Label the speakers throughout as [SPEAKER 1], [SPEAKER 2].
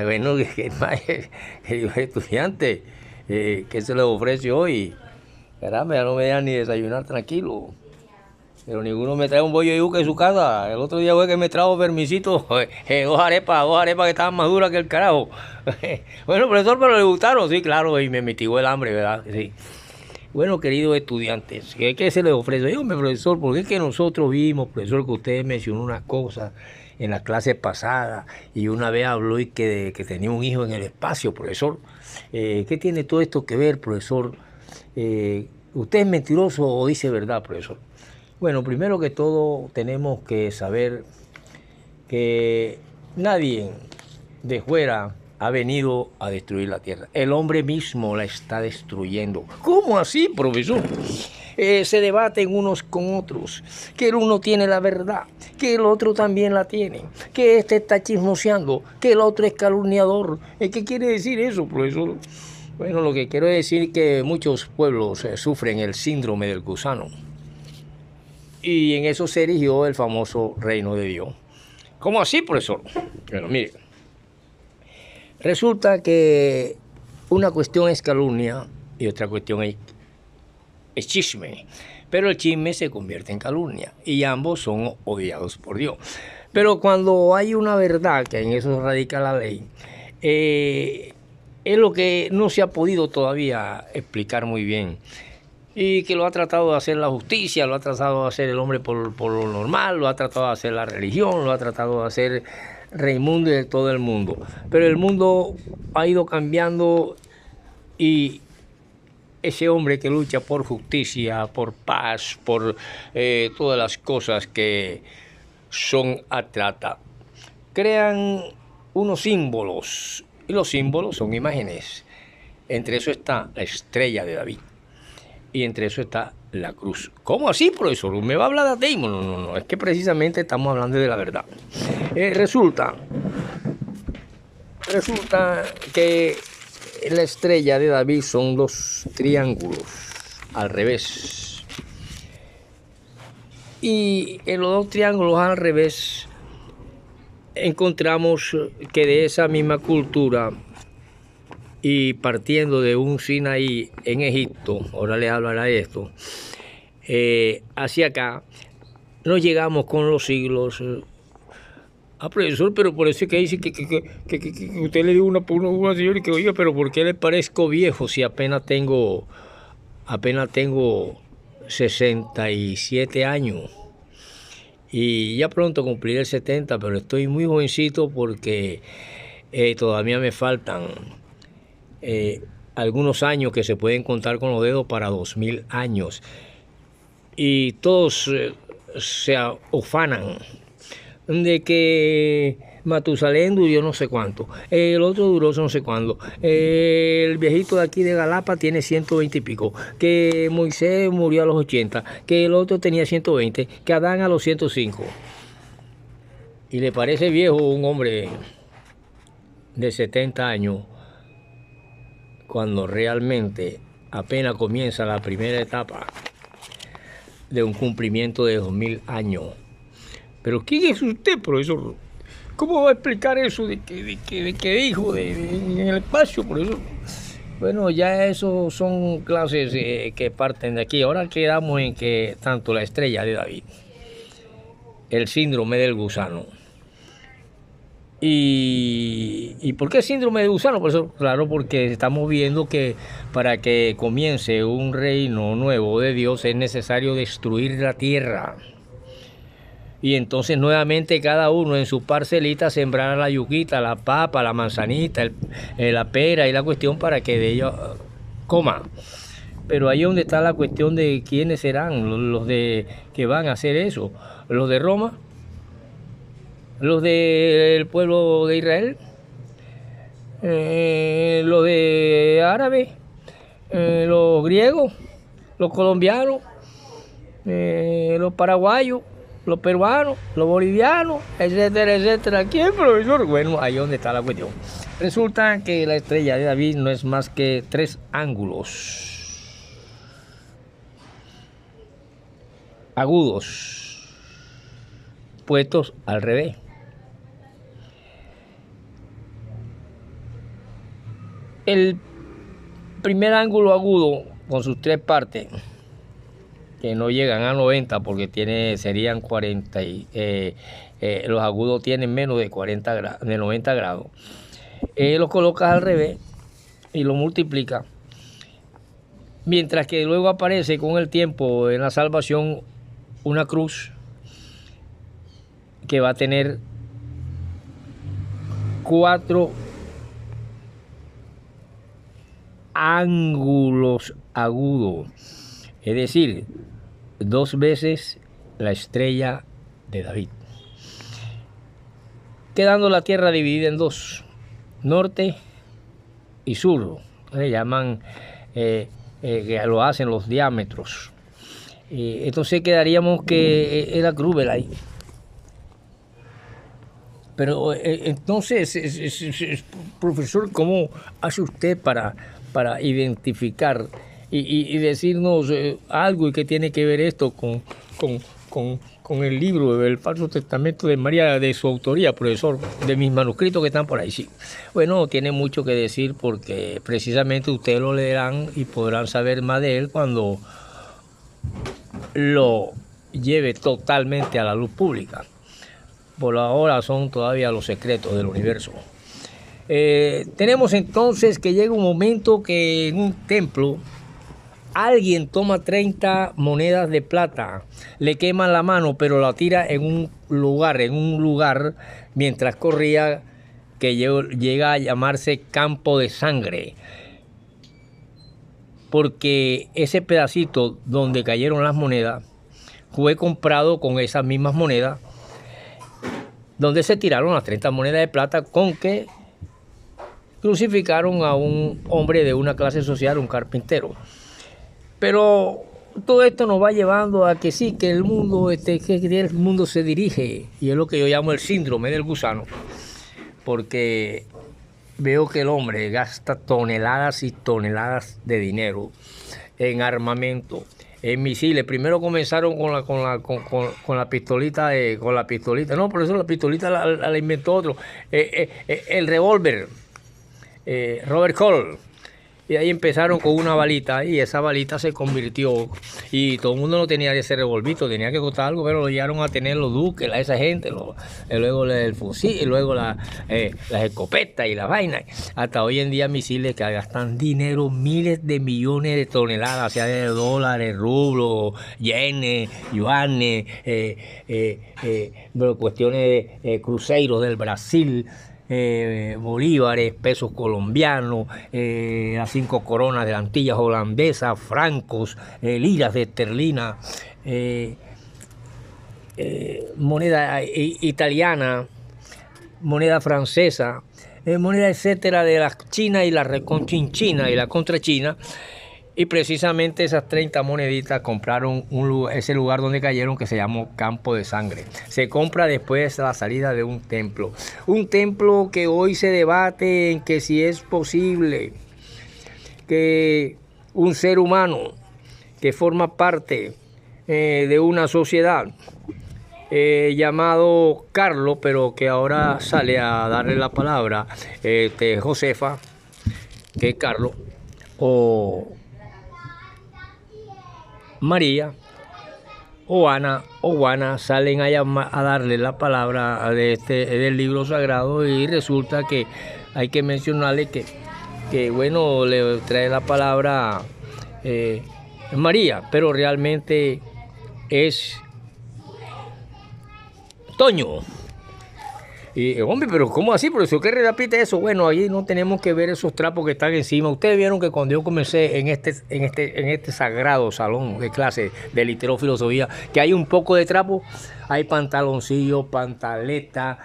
[SPEAKER 1] Bueno, queridos estudiantes, ¿qué se les ofrece hoy? Caramba, ya no me dejan ni desayunar tranquilo. Pero ninguno me trae un bollo de yuca en su casa. El otro día fue que me trajo permisito, dos arepas que estaban más duras que el carajo. Bueno, profesor, pero le gustaron, sí, claro, y me mitigó el hambre, ¿verdad? Sí. Bueno, queridos estudiantes, ¿qué se les ofrece? Dígame, profesor, porque es que nosotros vimos, profesor, que usted mencionó unas cosas en la clase pasada y una vez habló y que tenía un hijo en el espacio, profesor. ¿Qué tiene todo esto que ver, profesor? ¿Usted es mentiroso o dice verdad, profesor? Bueno, primero que todo tenemos que saber que nadie de fuera ha venido a destruir la tierra. El hombre mismo la está destruyendo. ¿Cómo así, profesor? Se debaten unos con otros, que el uno tiene la verdad, que el otro también la tiene, que este está chismoseando, que el otro es calumniador. ¿Qué quiere decir eso, profesor? Bueno, lo que quiero decir es que muchos pueblos sufren el síndrome del gusano. Y en eso se erigió el famoso reino de Dios. ¿Cómo así, profesor? Bueno, mire, resulta que una cuestión es calumnia y otra cuestión es chisme. Pero el chisme se convierte en calumnia y ambos son odiados por Dios. Pero cuando hay una verdad, que en eso radica la ley, es lo que no se ha podido todavía explicar muy bien. Y que lo ha tratado de hacer la justicia, lo ha tratado de hacer el hombre por lo normal, lo ha tratado de hacer la religión, lo ha tratado de hacer Raimundo y de todo el mundo. Pero el mundo ha ido cambiando y ese hombre que lucha por justicia, por paz, por todas las cosas que son atrata, crean unos símbolos y los símbolos son imágenes. Entre eso está la estrella de David. Y entre eso está la cruz. ¿Cómo así, profesor? ¿Me va a hablar de ateísmo? No, es que precisamente estamos hablando de la verdad. Resulta que la estrella de David son dos triángulos al revés. Y en los dos triángulos al revés encontramos que de esa misma cultura y partiendo de un Sinaí en Egipto, ahora les hablaré de esto, hacia acá, nos llegamos con los siglos. Profesor, pero por eso es que dice que usted le dio una señora y que, oiga, pero ¿por qué le parezco viejo si apenas tengo 67 años? Y ya pronto cumpliré el 70, pero estoy muy jovencito porque todavía me faltan algunos años que se pueden contar con los dedos para 2000 años. Y todos se ufanan de que Matusalén duró no sé cuánto, el otro duró no sé cuándo, el viejito de aquí de Galapa tiene 120 y pico, que Moisés murió a los 80, que el otro tenía 120, que Adán a los 105. Y le parece viejo un hombre de 70 años cuando realmente apenas comienza la primera etapa de un cumplimiento de 2000 años. Pero ¿quién es usted, profesor? ¿Cómo va a explicar eso de que dijo en el espacio, profesor? Bueno, ya eso son clases que parten de aquí. Ahora quedamos en que tanto la estrella de David, el síndrome del gusano. ¿Y por qué síndrome de gusano? Pues claro, porque estamos viendo que para que comience un reino nuevo de Dios es necesario destruir la tierra. Y entonces nuevamente cada uno en su parcelita sembrar la yuquita, la papa, la manzanita, la pera y la cuestión para que de ellos coma. Pero ahí es donde está la cuestión de quiénes serán los de que van a hacer eso. Los de Roma, los del pueblo de Israel, los de árabes, los griegos, los colombianos, los paraguayos, los peruanos, los bolivianos, etcétera, etcétera. ¿Quién, profesor? Bueno, ahí es donde está la cuestión. Resulta que la estrella de David no es más que 3 ángulos agudos puestos al revés. El primer ángulo agudo con sus tres partes, que no llegan a 90 porque serían 40 los agudos tienen menos de 40 grados, de 90 grados. Lo colocas al revés y lo multiplicas. Mientras que luego aparece con el tiempo en la salvación una cruz que va a tener 4 ángulos agudos, es decir, 2 veces la estrella de David, quedando la tierra dividida en 2, norte y sur. Le llaman, que lo hacen los diámetros. Entonces quedaríamos que era cruz, ¿verdad? Pero entonces, profesor, ¿cómo hace usted para identificar y decirnos algo y qué tiene que ver esto con el libro del Falso Testamento de María, de su autoría, profesor, de mis manuscritos que están por ahí? Sí. Bueno, tiene mucho que decir porque precisamente ustedes lo leerán y podrán saber más de él cuando lo lleve totalmente a la luz pública. Por ahora son todavía los secretos del universo. Tenemos entonces que llega un momento que en un templo alguien toma 30 monedas de plata, le queman la mano, pero la tira en un lugar mientras corría, que llega a llamarse campo de sangre, porque ese pedacito donde cayeron las monedas fue comprado con esas mismas monedas, donde se tiraron las 30 monedas de plata con que crucificaron a un hombre de una clase social, un carpintero. Pero todo esto nos va llevando a que sí, que el mundo, que el mundo se dirige, y es lo que yo llamo el síndrome del gusano, porque veo que el hombre gasta toneladas y toneladas de dinero en armamento, en misiles. Primero comenzaron con la pistolita, no, por eso la pistolita la inventó otro, el revólver, Robert Cole. Y ahí empezaron con una balita y esa balita se convirtió, y todo el mundo no tenía ese revolvito, tenía que costar algo, pero lo llegaron a tener los duques, esa gente, luego el fusil, y luego las escopetas y la vaina. Hasta hoy en día misiles que gastan dinero, miles de millones de toneladas, sea de dólares, rublos, yenes, yuanes, cuestiones de cruceros del Brasil, bolívares, pesos colombianos, las 5 coronas de las Antillas holandesas, francos, liras de esterlina, moneda italiana, moneda francesa, moneda etcétera de la China y la reconchinchina y la contrachina. Y precisamente esas 30 moneditas compraron ese lugar donde cayeron, que se llamó Campo de Sangre. Se compra después de la salida de un templo. Un templo que hoy se debate en que si es posible que un ser humano que forma parte de una sociedad llamado Carlos, pero que ahora sale a darle la palabra Josefa, que es Carlos, o María o Ana o Juana, salen a darle la palabra del libro sagrado, y resulta que hay que mencionarle que bueno, le trae la palabra María, pero realmente es Toño. Y hombre, pero ¿cómo así, profesor? ¿Qué repite eso? Bueno, ahí no tenemos que ver esos trapos que están encima. Ustedes vieron que cuando yo comencé en este sagrado salón de clase de literofilosofía, que hay un poco de trapo, hay pantaloncillo, pantaleta,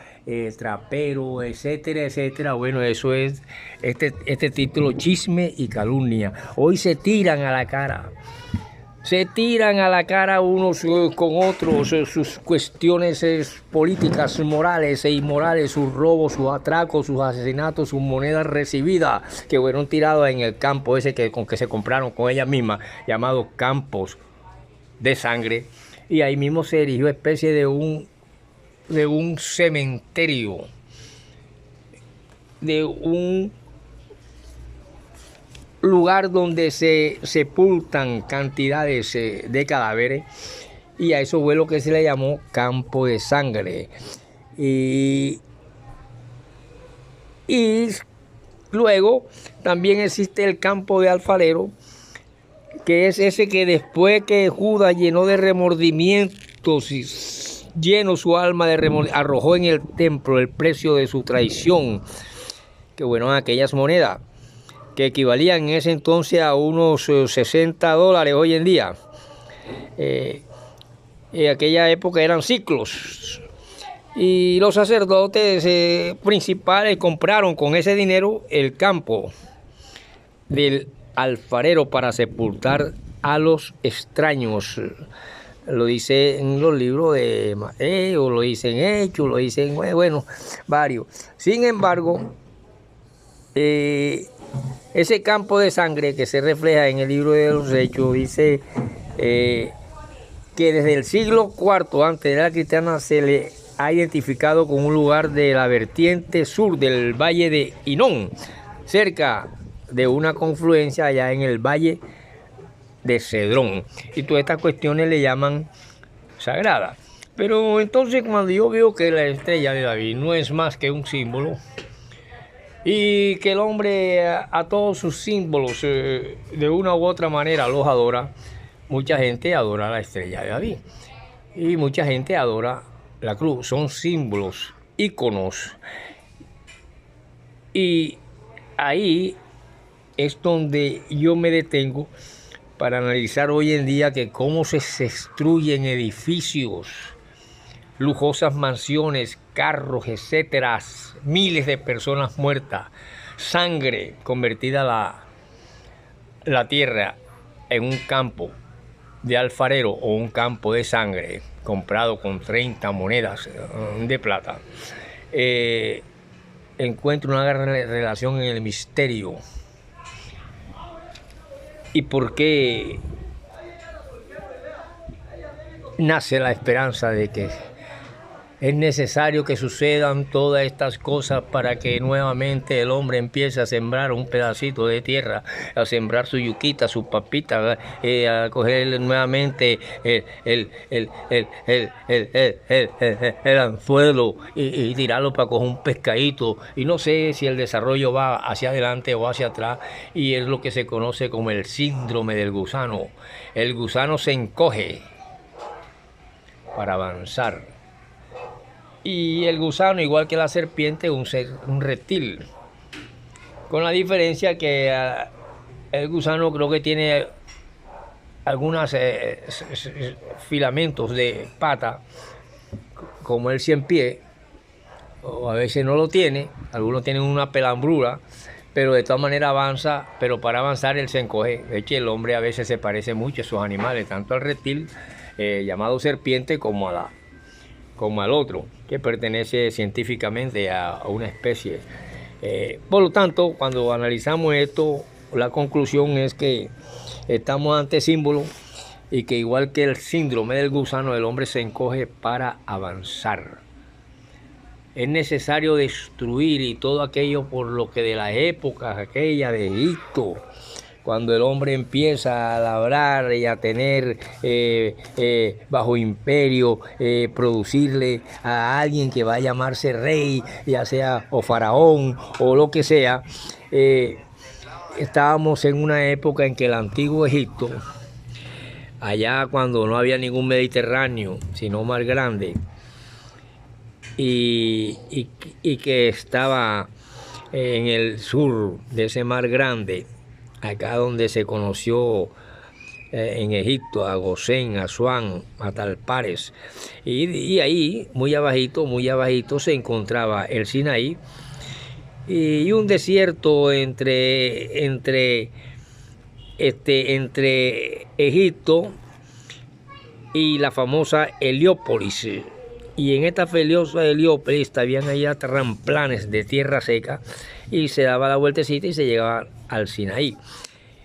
[SPEAKER 1] trapero, etcétera, etcétera. Bueno, eso es este título, chisme y calumnia. Hoy se tiran a la cara. Se tiran a la cara unos con otros sus cuestiones políticas, morales e inmorales, sus robos, sus atracos, sus asesinatos, sus monedas recibidas que fueron tiradas en el campo ese con que se compraron con ella misma, llamado Campos de Sangre. Y ahí mismo se erigió especie de un de un cementerio, de un lugar donde se sepultan cantidades de cadáveres, y a eso fue lo que se le llamó campo de sangre. Y luego también existe el campo de alfarero, que es ese que después que Judas llenó de remordimientos y lleno su alma de remordimientos, arrojó en el templo el precio de su traición, que bueno, aquellas monedas que equivalían en ese entonces a unos $60 hoy en día. En aquella época eran siclos. Y los sacerdotes principales compraron con ese dinero el campo del alfarero para sepultar a los extraños. Lo dice en los libros de Mateo, lo dice en Hechos, lo dice en, bueno, varios. Sin embargo, ese campo de sangre que se refleja en el libro de los Hechos dice que desde el siglo IV antes de la cristiana se le ha identificado con un lugar de la vertiente sur del valle de Hinón, cerca de una confluencia allá en el valle de Cedrón. Y todas estas cuestiones le llaman sagradas. Pero entonces cuando yo veo que la estrella de David no es más que un símbolo, y que el hombre a todos sus símbolos de una u otra manera los adora, mucha gente adora la estrella de David y mucha gente adora la cruz. Son símbolos, íconos, y ahí es donde yo me detengo para analizar hoy en día que cómo se destruyen edificios, lujosas mansiones, carros, etcétera, miles de personas muertas, sangre convertida la tierra en un campo de alfarero o un campo de sangre comprado con 30 monedas de plata. Encuentro una gran relación en el misterio. ¿Y por qué nace la esperanza de que es necesario que sucedan todas estas cosas para que nuevamente el hombre empiece a sembrar un pedacito de tierra, a sembrar su yuquita, su papita, a coger nuevamente el anzuelo y tirarlo para coger un pescadito? Y no sé si el desarrollo va hacia adelante o hacia atrás, y es lo que se conoce como el síndrome del gusano. El gusano se encoge para avanzar. Y el gusano, igual que la serpiente, es un reptil, con la diferencia que el gusano creo que tiene algunos filamentos de pata, como el ciempié, o a veces no lo tiene, algunos tienen una pelambrura, pero de todas maneras avanza, pero para avanzar él se encoge. De hecho, el hombre a veces se parece mucho a esos animales, tanto al reptil llamado serpiente como al otro, que pertenece científicamente a una especie. Por lo tanto, cuando analizamos esto, la conclusión es que estamos ante símbolos, y que igual que el síndrome del gusano, el hombre se encoge para avanzar. Es necesario destruir y todo aquello por lo que de la época aquella de Egipto, cuando el hombre empieza a labrar y a tener bajo imperio, producirle a alguien que va a llamarse rey, ya sea o faraón o lo que sea. Estábamos en una época en que el antiguo Egipto, allá cuando no había ningún Mediterráneo, sino mar grande, y que estaba en el sur de ese mar grande, acá donde se conoció en Egipto a Gosén, a Asuán, a Talpares, y ahí muy abajito se encontraba el Sinaí, y un desierto entre Egipto y la famosa Heliópolis. Y en esta famosa Heliópolis habían allá terraplenes de tierra seca, y se daba la vueltecita y se llegaba al Sinaí.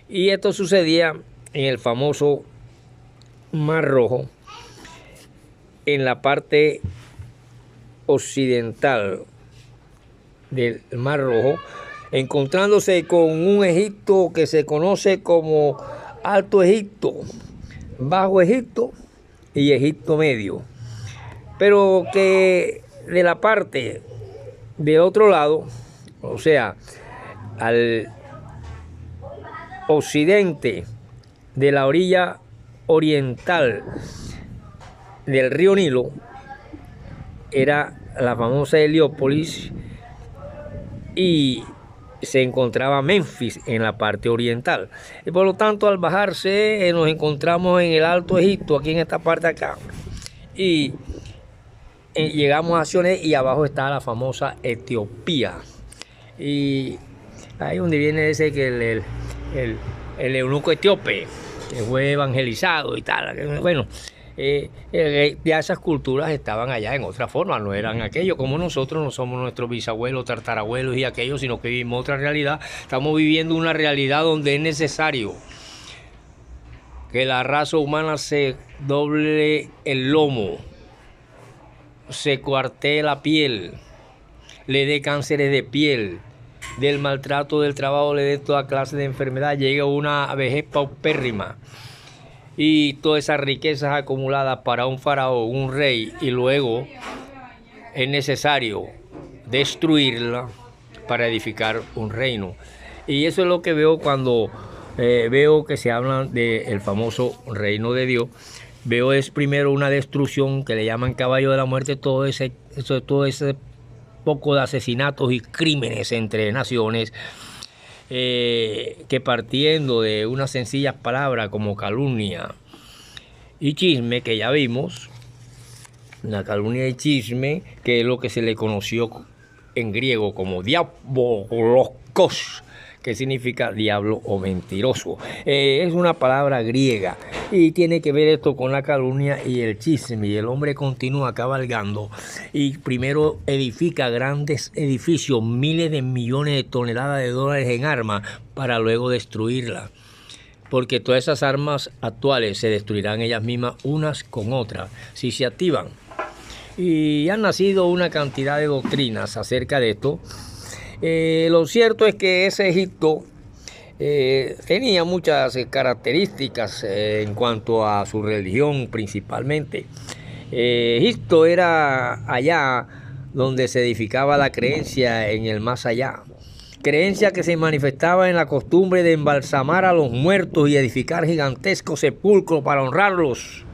[SPEAKER 1] Y esto sucedía en el famoso Mar Rojo, en la parte occidental del Mar Rojo, encontrándose con un Egipto que se conoce como Alto Egipto, Bajo Egipto y Egipto Medio, pero que de la parte del otro lado, o sea, al occidente de la orilla oriental del río Nilo, era la famosa Heliópolis, y se encontraba Memphis en la parte oriental. Y por lo tanto, al bajarse, nos encontramos en el Alto Egipto, aquí en esta parte acá. Y llegamos a Sioné y abajo está la famosa Etiopía. Y ahí donde viene ese que el eunuco etíope, que fue evangelizado y tal. Bueno, ya esas culturas estaban allá en otra forma, no eran aquellos como nosotros, no somos nuestros bisabuelos, tartarabuelos y aquellos, sino que vivimos otra realidad. Estamos viviendo una realidad donde es necesario que la raza humana se doble el lomo, se cuartee la piel, le dé cánceres de piel, del maltrato del trabajo le dé toda clase de enfermedad, llegue a una vejez paupérrima. Y todas esas riquezas acumuladas para un faraón, un rey, y luego es necesario destruirla para edificar un reino. Y eso es lo que veo cuando veo que se habla del famoso reino de Dios. Veo es primero una destrucción que le llaman caballo de la muerte, todo ese poco de asesinatos y crímenes entre naciones. Que partiendo de unas sencillas palabras como calumnia y chisme, que ya vimos, la calumnia y chisme, que es lo que se le conoció en griego como diabolos, que significa diablo o mentiroso. Es una palabra griega y tiene que ver esto con la calumnia y el chisme, y el hombre continúa cabalgando y primero edifica grandes edificios, miles de millones de toneladas de dólares en armas, para luego destruirla, porque todas esas armas actuales se destruirán ellas mismas unas con otras si se activan. Y han nacido una cantidad de doctrinas acerca de esto. Lo cierto es que ese Egipto tenía muchas características en cuanto a su religión principalmente. Egipto era allá donde se edificaba la creencia en el más allá. Creencia que se manifestaba en la costumbre de embalsamar a los muertos y edificar gigantescos sepulcros para honrarlos.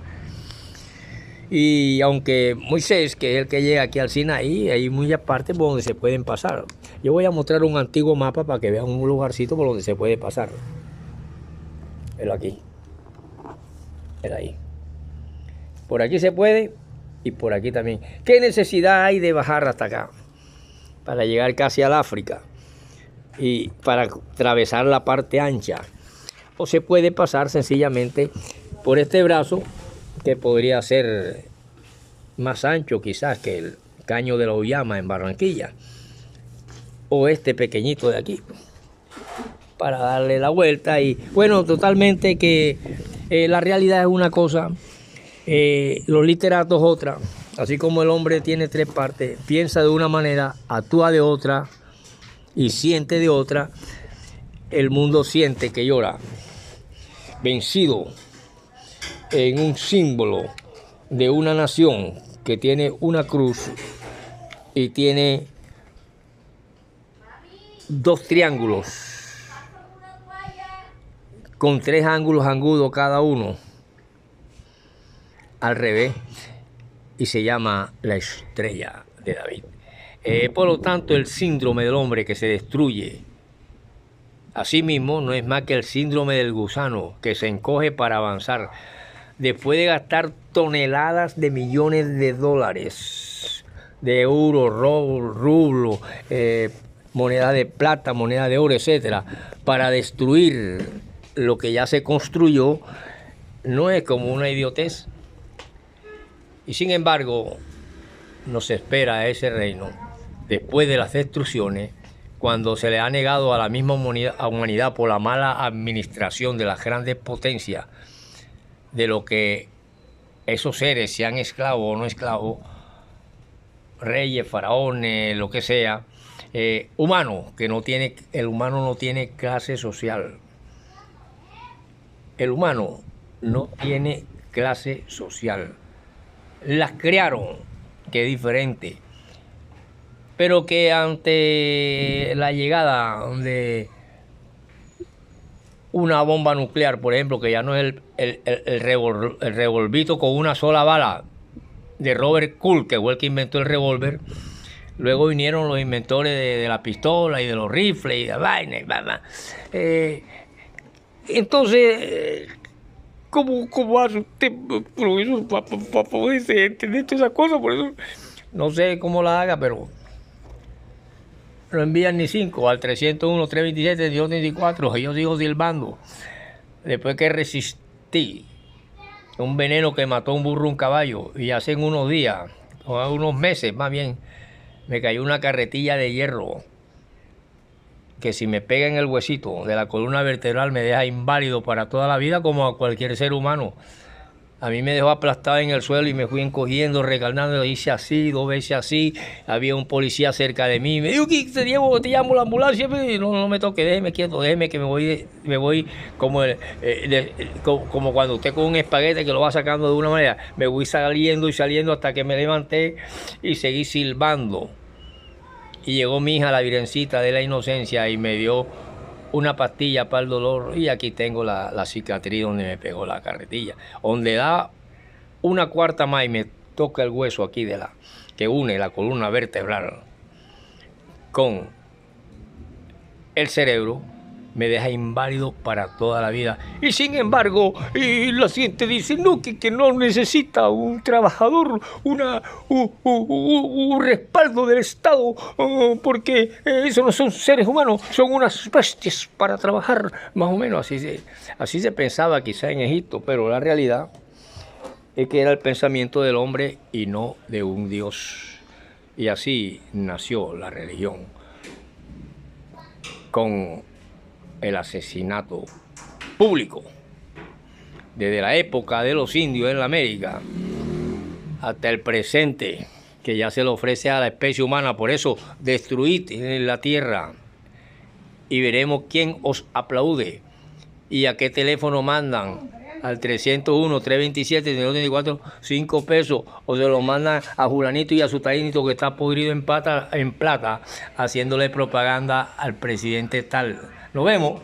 [SPEAKER 1] Y aunque Moisés, que es el que llega aquí al Sinaí, hay muchas partes por donde se pueden pasar. Yo voy a mostrar un antiguo mapa para que vean un lugarcito por donde se puede pasar. Pero aquí. Pero ahí. Por aquí se puede y por aquí también. ¿Qué necesidad hay de bajar hasta acá? Para llegar casi al África y para atravesar la parte ancha. O se puede pasar sencillamente por este brazo, que podría ser más ancho quizás que el Caño de la Uyama en Barranquilla, o este pequeñito de aquí, para darle la vuelta. Y bueno, totalmente que la realidad es una cosa, los literatos otra. Así como el hombre tiene tres partes, piensa de una manera, actúa de otra y siente de otra, el mundo siente que llora, vencido en un símbolo de una nación que tiene una cruz y tiene dos triángulos con tres ángulos agudos cada uno al revés, y se llama la estrella de David. Por lo tanto, el síndrome del hombre que se destruye asimismo no es más que el síndrome del gusano que se encoge para avanzar. Después de gastar toneladas de millones de dólares, de euros, rublos, moneda de plata, moneda de oro, etcétera, para destruir lo que ya se construyó, no es como una idiotez. Y sin embargo, nos espera ese reino después de las destrucciones, cuando se le ha negado a la misma humanidad por la mala administración de las grandes potencias, de lo que esos seres, sean esclavos o no esclavos, reyes, faraones, lo que sea, humano, el humano no tiene clase social. El humano no tiene clase social. Las crearon, que es diferente, pero que ante la llegada de una bomba nuclear, por ejemplo, que ya no es el revolvito con una sola bala de Robert Kool, que fue el que inventó el revólver. Luego vinieron los inventores de la pistola y de los rifles y de vaina y bla. Entonces, ¿cómo hace usted, profesor, para poder entender todas esas cosas? Por eso no sé cómo la haga, pero no envían ni 5 al 301-327-1834 y yo sigo silbando. Después que resistí un veneno que mató un burro, un caballo, y hace unos días, o unos meses más bien, me cayó una carretilla de hierro que si me pega en el huesito de la columna vertebral me deja inválido para toda la vida, como a cualquier ser humano. A mí me dejó aplastado en el suelo y me fui encogiendo, recarnando, hice así, 2 veces así. Había un policía cerca de mí, me dijo que te llamo la ambulancia. No me toque, déjeme quieto, déjeme que me voy como, como cuando usted con un espaguete que lo va sacando de una manera. Me voy saliendo y saliendo hasta que me levanté y seguí silbando. Y llegó mi hija, la Virgencita de la Inocencia, y me dio una pastilla para el dolor, y aquí tengo la cicatriz donde me pegó la carretilla, donde da una cuarta más y me toca el hueso aquí que une la columna vertebral con el cerebro, me deja inválido para toda la vida. Y sin embargo, la gente dice no, que no necesita un trabajador, un respaldo del Estado, porque eso no son seres humanos, son unas bestias para trabajar. Más o menos así se pensaba quizá en Egipto, pero la realidad es que era el pensamiento del hombre y no de un Dios. Y así nació la religión, con el asesinato público, desde la época de los indios en la América hasta el presente, que ya se le ofrece a la especie humana. Por eso, destruid la tierra y veremos quién os aplaude y a qué teléfono mandan. Al 301-327-1834, 5 pesos, o se lo mandan a Julanito y a su taínito que está podrido en plata, haciéndole propaganda al presidente tal. Nos vemos.